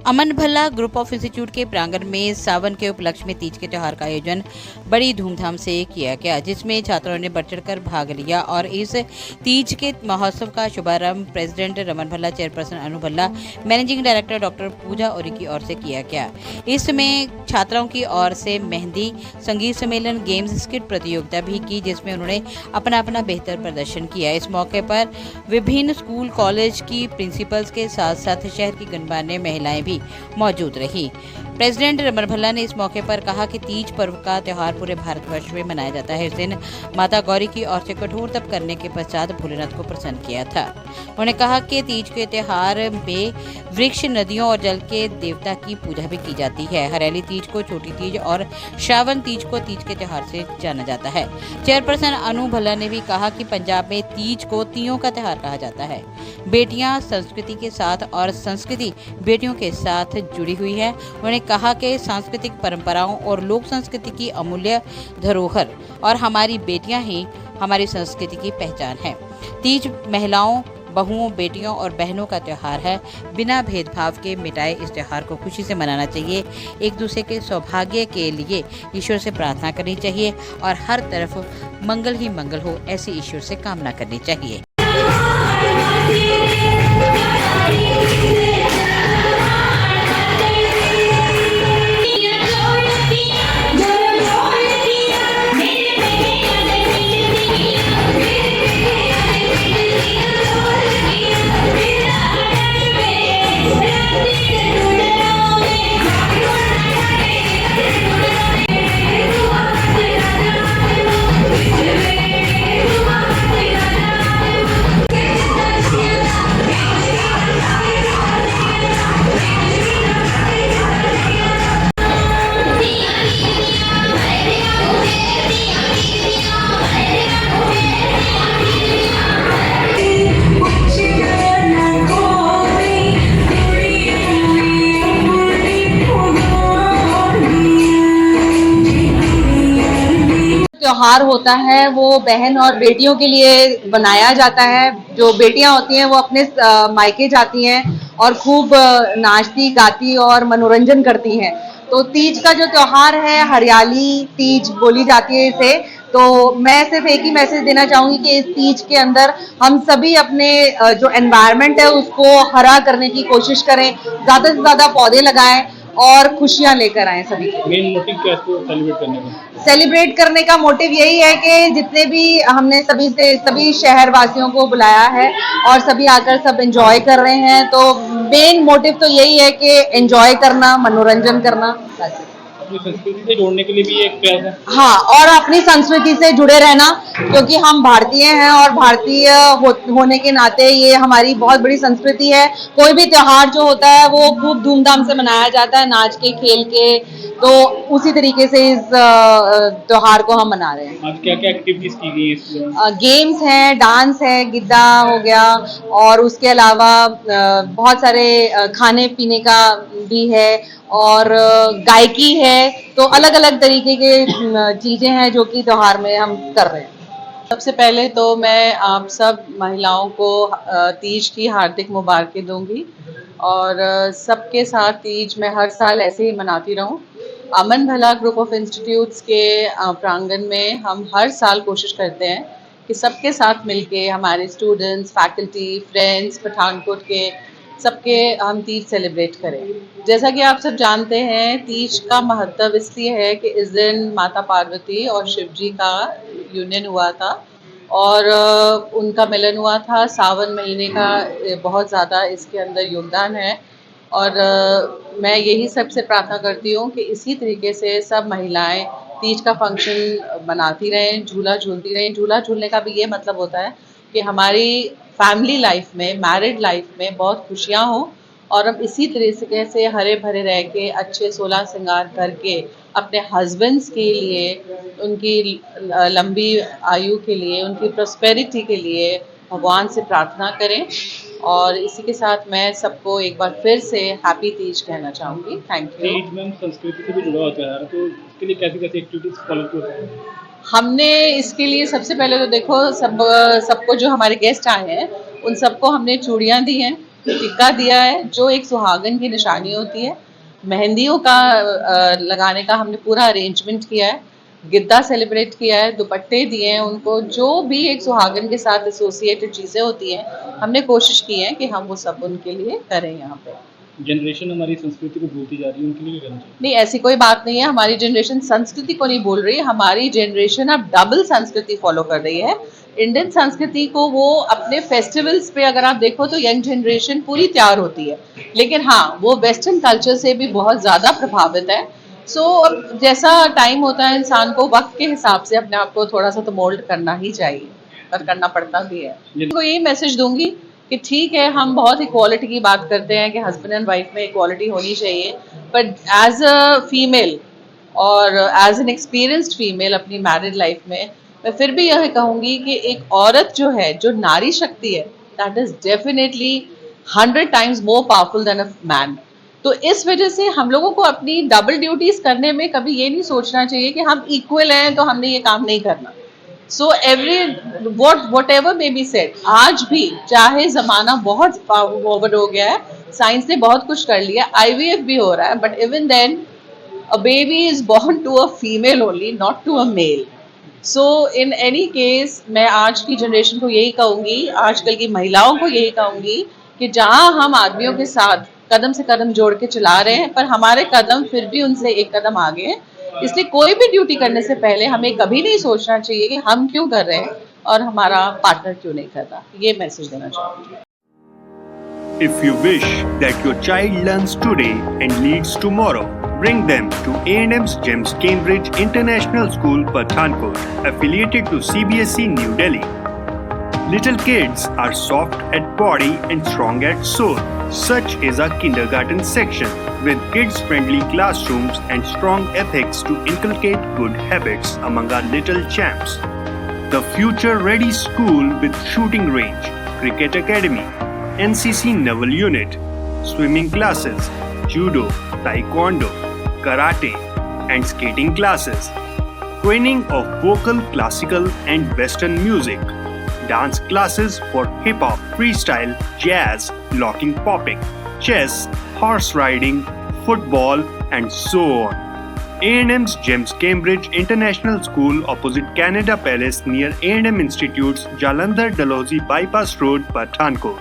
Aman Bhalla group of institute के प्रांगण में सावन के उपलक्ष्य में तीज के त्योहार का आयोजन बड़ी धूमधाम से किया गया, जिसमें छात्रों ने बढ़ चढ़कर भाग लिया और इस तीज के महोत्सव का शुभारंभ प्रेसिडेंट रमन भल्ला, चेयरपर्सन अनु भल्ला, मैनेजिंग डायरेक्टर डॉक्टर पूजा ओरी की ओर से किया गया। इसमें छात्राओं की ओर से मेहंदी, संगीत सम्मेलन, गेम्स, स्किट प्रतियोगिता भी की, जिसमें उन्होंने अपना अपना बेहतर प्रदर्शन किया। इस मौके पर विभिन्न स्कूल कॉलेज की प्रिंसिपल्स के साथ साथ शहर की गणमान्य महिलाएं भी मौजूद रही। प्रेसिडेंट रमन भल्ला ने इस मौके पर कहा कि तीज पर्व का त्योहार पूरे भारतवर्ष में मनाया जाता है। इस दिन माता गौरी की ओर से कठोर तप करने के पश्चात भोलेनाथ को प्रसन्न किया था। उन्होंने कहा कि तीज के त्योहार में वृक्ष, नदियों और जल के देवता की पूजा भी की जाती है। हरियाली तीज को छोटी तीज और श्रावण तीज को तीज के त्योहार से जाना जाता है। चेयरपर्सन अनु भल्ला ने भी कहा कि पंजाब में तीज को तीयों का त्योहार कहा जाता है। बेटियां संस्कृति के साथ और संस्कृति बेटियों के साथ जुड़ी हुई है। उन्होंने कहा कि सांस्कृतिक परंपराओं और लोक संस्कृति की अमूल्य धरोहर और हमारी बेटियां ही हमारी संस्कृति की पहचान है। तीज महिलाओं, बहुओं, बेटियों और बहनों का त्योहार है। बिना भेदभाव के मिटाए इस त्योहार को खुशी से मनाना चाहिए। एक दूसरे के सौभाग्य के लिए ईश्वर से प्रार्थना करनी चाहिए और हर तरफ मंगल ही मंगल हो, ऐसी ईश्वर से कामना करनी चाहिए। त्योहार होता है वो बहन और बेटियों के लिए बनाया जाता है। जो बेटियां होती हैं वो अपने मायके जाती हैं और खूब नाचती गाती और मनोरंजन करती हैं। तो तीज का जो त्योहार है, हरियाली तीज बोली जाती है इसे। तो मैं सिर्फ एक ही मैसेज देना चाहूंगी कि इस तीज के अंदर हम सभी अपने जो एनवायरनमेंट है उसको हरा करने की कोशिश करें, ज्यादा से ज्यादा पौधे लगाएं और खुशियां लेकर आए सभी। मेन मोटिव क्या है इसको सेलिब्रेट करने का? सेलिब्रेट करने का मोटिव यही है कि जितने भी हमने सभी शहर वासियों को बुलाया है और सभी आकर सब एंजॉय कर रहे हैं। तो मेन मोटिव तो यही है कि एंजॉय करना, मनोरंजन करना। अपनी संस्कृति से जोड़ने के लिए भी एक प्रयास है। हाँ, और अपनी संस्कृति से जुड़े रहना, क्योंकि हम भारतीय हैं और भारतीय होने के नाते ये हमारी बहुत बड़ी संस्कृति है। कोई भी त्योहार जो होता है वो खूब धूमधाम से मनाया जाता है, नाच के, खेल के। तो उसी तरीके से इस त्योहार को हम मना रहे हैं। आज क्या क्या एक्टिविटीज की गई इसमें? गेम्स हैं, डांस है, गिद्दा हो गया और उसके अलावा बहुत सारे खाने पीने का भी है और गायकी है। तो अलग अलग तरीके के चीजें हैं जो कि त्योहार में हम कर रहे हैं। सबसे पहले तो मैं आप सब महिलाओं को तीज की हार्दिक मुबारकें दूंगी और सबके साथ तीज मैं हर साल ऐसे ही मनाती रहूं। अमन भल्ला ग्रुप ऑफ इंस्टीट्यूट्स के प्रांगण में हम हर साल कोशिश करते हैं कि सबके साथ मिलके हमारे स्टूडेंट्स, फैकल्टी, फ्रेंड्स पठानकोट के सबके हम तीज सेलिब्रेट करें। जैसा कि आप सब जानते हैं, तीज का महत्व इसलिए है कि इस दिन माता पार्वती और शिव जी का यूनियन हुआ था और उनका मिलन हुआ था। सावन महीने का बहुत ज़्यादा इसके अंदर योगदान है और मैं यही सबसे प्रार्थना करती हूँ कि इसी तरीके से सब महिलाएं तीज का फंक्शन मनाती रहें, झूला झूलती रहें। झूला झूलने का भी ये मतलब होता है कि हमारी फैमिली लाइफ में, मैरिड लाइफ में बहुत खुशियाँ हों और हम इसी तरीके से हरे भरे रह के अच्छे 16 श्रृंगार करके अपने हस्बैंड्स के लिए, उनकी लंबी आयु के लिए, उनकी प्रॉस्पेरिटी के लिए भगवान से प्रार्थना करें। और इसी के साथ मैं सबको एक बार फिर से हैप्पी तीज कहना चाहूँगी। Thank you. तीज में संस्कृति से भी जुड़ा होता है, तो इसके लिए कैसी कैसी एक्टिविटीज फॉलो करते हैं? हमने इसके लिए सबसे पहले तो देखो सबको जो हमारे गेस्ट आए हैं उन सबको हमने चूड़ियाँ दी हैं टिक्का दिया है जो एक सुहागन की निशानी होती है। मेहंदियों का लगाने का हमने पूरा अरेंजमेंट किया है, गिद्दा सेलिब्रेट किया है, दुपट्टे दिए हैं उनको, जो भी एक सुहागन के साथ एसोसिएटेड चीज़ें होती हैं हमने कोशिश की है कि हम वो सब उनके लिए करें यहाँ पे। जनरेशन हमारी संस्कृति को भूलती जा रही है, उनके लिए क्या करना चाहिए? नहीं, ऐसी कोई बात नहीं है। हमारी जनरेशन संस्कृति को नहीं भूल रही, हमारी जनरेशन अब डबल संस्कृति फॉलो कर रही है। इंडियन संस्कृति को वो अपने फेस्टिवल्स पे अगर आप देखो तो यंग जनरेशन पूरी तैयार होती है, लेकिन हाँ वो वेस्टर्न कल्चर से भी बहुत ज़्यादा प्रभावित है। सो अब जैसा टाइम होता है इंसान को वक्त के हिसाब से अपने आप को थोड़ा सा तो मोल्ड करना ही चाहिए, और करना पड़ता भी है। तो यही मैसेज दूंगी कि ठीक है हम बहुत इक्वालिटी की बात करते हैं कि हस्बैंड एंड वाइफ में इक्वालिटी होनी चाहिए, बट एज अ फीमेल और एज एन एक्सपीरियंस्ड फीमेल अपनी मैरिड लाइफ में मैं फिर भी यह कहूँगी कि एक औरत जो है, जो नारी शक्ति है, that is definitely 100 times more powerful than a man. तो इस वजह से हम लोगों को अपनी डबल ड्यूटीज करने में कभी ये नहीं सोचना चाहिए कि हम इक्वल हैं तो हमने ये काम नहीं करना। So every what ever may be said, आज भी चाहे जमाना बहुत फॉरवर्ड हो गया है, साइंस ने बहुत कुछ कर लिया, IVF भी हो रहा है, but even then a baby is born to a female only, not to a male. So in any case मैं आज की जनरेशन को यही कहूँगी, आजकल की महिलाओं को यही कहूँगी कि जहाँ हम आदमियों के साथ कदम से कदम जोड़ के चला रहे हैं, पर हमारे कदम फिर भी उनसे एक कदम आगे हैं। इसलिए कोई भी ड्यूटी करने से पहले हमें कभी नहीं सोचना चाहिए कि हम क्यों कर रहे हैं और हमारा पार्टनर क्यों नहीं कर रहा। ये मैसेज देना चाहूँगी। If you wish that your child learns today and leads tomorrow, bring them to A&M's GEMS Cambridge International School, Pathankot, affiliated to CBSE New Delhi. Little kids are soft at body and strong at soul. Such is our kindergarten section with kids-friendly classrooms and strong ethics to inculcate good habits among our little champs. The future-ready school with shooting range, cricket academy, NCC Naval Unit, swimming classes, judo, taekwondo, karate, and skating classes. Training of vocal, classical, and western music. Dance classes for hip-hop, freestyle, jazz, locking popping, chess, horse riding, football, and so on. A&M's GEMS Cambridge International School opposite Canada Palace near A&M Institute's Jalandhar Dalhousie Bypass Road, Pathankot.